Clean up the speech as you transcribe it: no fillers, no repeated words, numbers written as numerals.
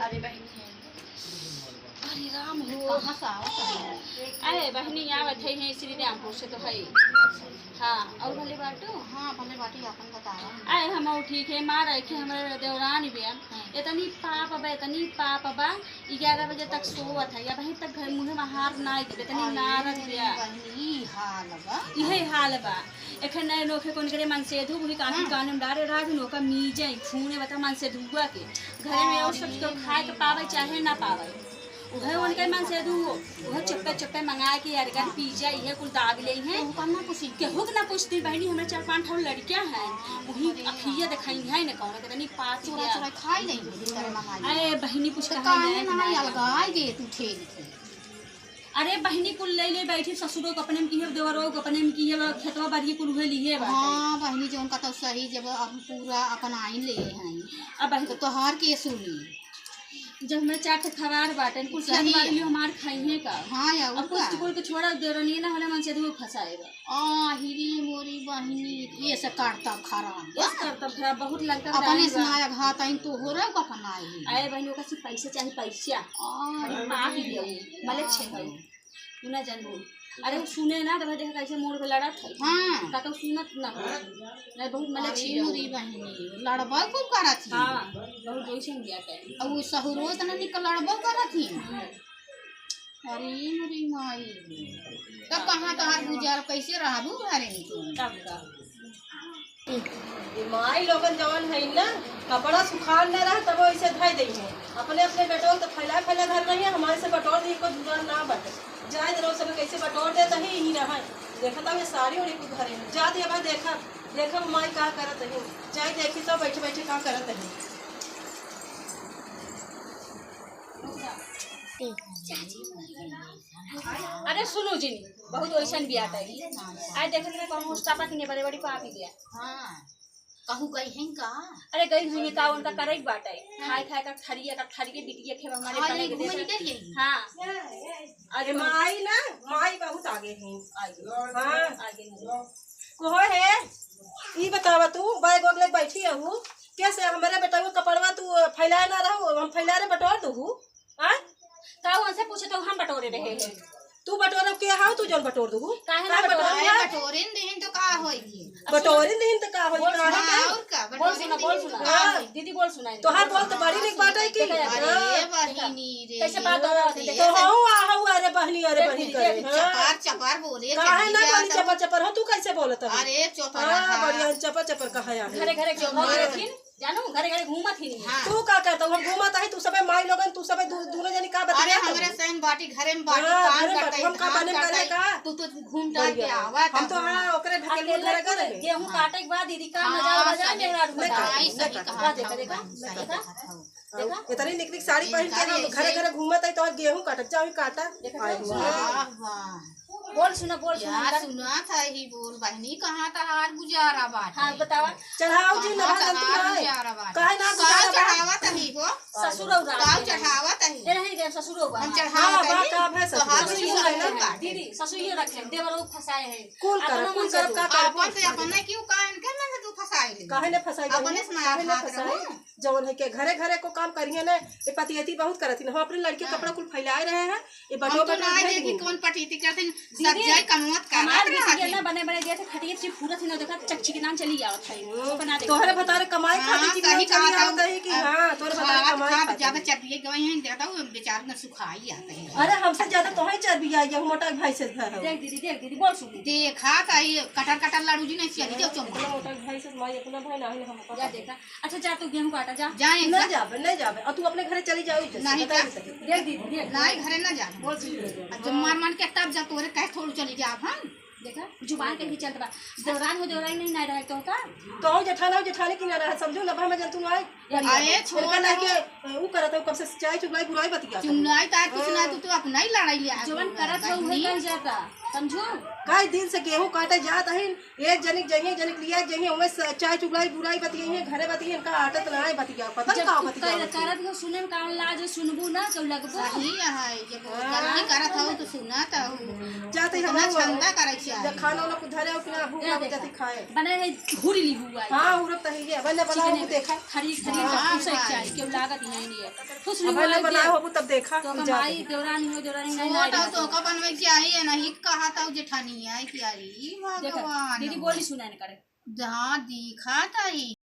अरे बहनी अरे राम हो कहाँ से आवत? अरे बहनी आवत है श्री रामपुर से तो है। हाँ और भले बाटो। हाँ भले बाटी अपन बताओ। अरे हम ठीक है माँ रखे हमारे देवरानी बिया इतनी पाप बा 11 बजे तक सोवत है या वहीं तक घर मुँह में हार ना इतनी नारद बिया यही हाल बा। एखन नए नोखे कोन करे मन से धूप ही काफी कानम डारे राज नोका मीजे खूने बता मन से धुआ के घरे में और सब तो खाए के पावे चाहे ना पावे उहे उनके मन से धु उहे चप्पे मंगा के यार का पिज्जा ये कुल दाग ले हैं कन्ना पूछी केहू के ना पूछती बहनी हमरा 4-5 ठो लड़कियां हैं वही अखिया दिखाई है ना कौन कितनी पाँच चूरा खाई नहीं करे मंगाई। अरे बहनी पूछ का है ना अलगाई गे तू ठेल अरे बहनी कुल ले बैठी ससुरों को अपने में की है देवरों को अपने में की है खेतवा बाड़ी कुल हुए लिए हां बहनी जो उनका तो सही जब अब पूरा अपन आइन ले हैं अब बहन तो तोहार के सुनी जब मैं 4 खबर बाटन कुछ सही वाली हमार खाइए का हां या अब कुछ बोल के छोड़ा दे रही ना हले मन से धूप फसाएगा आ हिरी मोरी बहनी ये से काटता खराब बस करता खराब बहुत लगता है अपने सुनाया घात आई तो हो रहा अपन आई अरे बहनों का सिर्फ पैसा चाहिए पैसा अरे मां ही दे मले छे भाई तू ना जानबो अरे सुने ना तो देखा कैसे मोड़ के लड़ा था हां का तो सुनत ना नहीं बहुत मले छी मोरी बहनी लड़बा खूब करा थी हां बहुत जोइसन गया के अब वो सहुरो तना निकल लड़बा करा थी अरे मोरी माई तब कहां तहार गुजार कैसे रहबू घरे में तू तब का माई लोगन जवन है ना कपड़ा सुखाड़ न रहा तब ऐसे धई दई है अपने बेटोल तो फैला घर नहीं है हमारे से बटोर दी को दुकान ना बटे जाए जरा सब कैसे बटोर देता ही रहा देखा था सारी उड़ी को घरे में जा दिया भाई देखा माई का करत है जाए देखी सब बैठे का करत है। अरे सुनो जी बहुत वैसन भी आता है आए देखे थे कौन मुस्ताफा की बड़े बड़ी पापी गया हां कहू गई हैं का अरे गई हैं का उनका करे बाट है खाए का ठरी के बिटिया खेब हमारे बने के हां अरे माई बहुत आगे हैं हां आगे को है ई बतावा तू बैग वगले बैठी हूं कैसे हमारे बेटा को कपड़वा तू फैलाए ना रहो हम फैला रे बटोर दू हां काऊ उनसे पूछे तो हम बटोरे रहे हैं तू बटोर के हाउ तू जन बटोर दू काहे बटोरिन देहिन तो का होई बटोरिन देहिन तो का होई और का बोल सुना दीदी बोल सुनाई तोहार बोल तो बड़ी निक बात है कि अरे बहिनी रे कैसे बात तो हाउ अरे बहनी करे चपार बोले काहे ना बोली चपर हो तू कैसे बोलत है अरे चपार हां बढ़िया चपर कहा है घरे घूमत जानू घरे घूमत ही नहीं तू का करता हम घूमत है तू सबे माई लोगन तू सबे दोनों जनी का बता अरे हमरे सैन बाटी घरे में बाटी काम करते हम का बने करे का तू तो घूम डाल के आवा हम तो हां ओकरे भके घर करे गेहूं काटे के बाद दीदी का नजारा बजा मेरा बताई सही कहा देखा इतनी निक साड़ी पहन के हम घरे घूमत है तो गेहूं काटत जाओ काटा वाह बोल सुना सुना था ही बोल बहनी कहाँ तहार गुजारा बात हाँ बतावा चढ़ाओ जी ना काहे ना चढ़ावा तही को ससुरौ गांव चढ़ावा तही नहीं गए ससुरौ हम चढ़ावा का है ससुर दीदी ससुर रखे देवरो फसाए हैं कुल कर का अपन से अपन क्यों काहे करना है तू फसाए ले काहे ने फसाई अपने से फसाए जवन है के घरे को काम करिए ना ये पतियती बहुत करती हम अपने लड़के कपड़ा कुल फैलाए रहे हैं ये बटो तो ना देखी कौन पटीती करते सब जाय कमवत का ना बने दिए थे खटिए से पूरा थी ना देखा चच्ची के नाम चली आवत है वो बना दे तोहरे बतारे कमाई खाती थी सही चली आवत है कि हां तोहरे बतारे कमाई ज्यादा चर्बी गई हैं देता हूं बेचारे ना सुखाई आते हैं अरे हमसे ज्यादा तोहे चर्बी आई है मोटा भाई से है देख दीदी बोल सुन देखा का ये कटर लाडू जी नहीं चली जाओ चम मोटा भाई से माई अपना भाई ना हम जा देखा अच्छा जा तू गेहूं काटा जा जाए ना नहीं जावे और तू अपने घरे चली जाओ नहीं देख दीदी नहीं घरे ना जा बोल सुन जब मार के तब जा तोरे कह थोड़ी चली जा हम देखा जुबान के भी चलत बा दौरान हो दौरान नहीं रहे तो का तो जेठानी की ना रहा समझो ना मैं जंतु आई आए छोड़ ना के ऊ करत है कब से चाय चुगलाई बुराई बतिया चुगलाई ता कुछ ना तू अपना ही लड़ाई लिया जवन करत है वही कह जाता समझो कई दिन से गेहूं काटे जात है एक जनिक लिया जइए उमे चाय चुगलाई बुराई बतिये घरे बतिये इनका आदत ना है बतिया पता जब का तू बतिया कह करत हो सुने में कान लाज सुनबू ना तो लगबो सही है जब गलती करत हो तो सुनत हो जाते इतना हम क्षमता करे छी जब खाना वाला कुछ धरे हो कि ना भूख लग जाती खाए बने है घुरी ली हुआ हां उरब त है बने बनाओ वो देखा खरी उसे चाहिए के लागत यही नहीं है खुश ली बने बनाओ हो तब देखा तो कमाई देवरानी नहीं वो तो का बनवे चाहिए नहीं कहा था जेठानी है कि अरे भगवान दीदी बोली सुनाने करे जहाँ दिखा था ही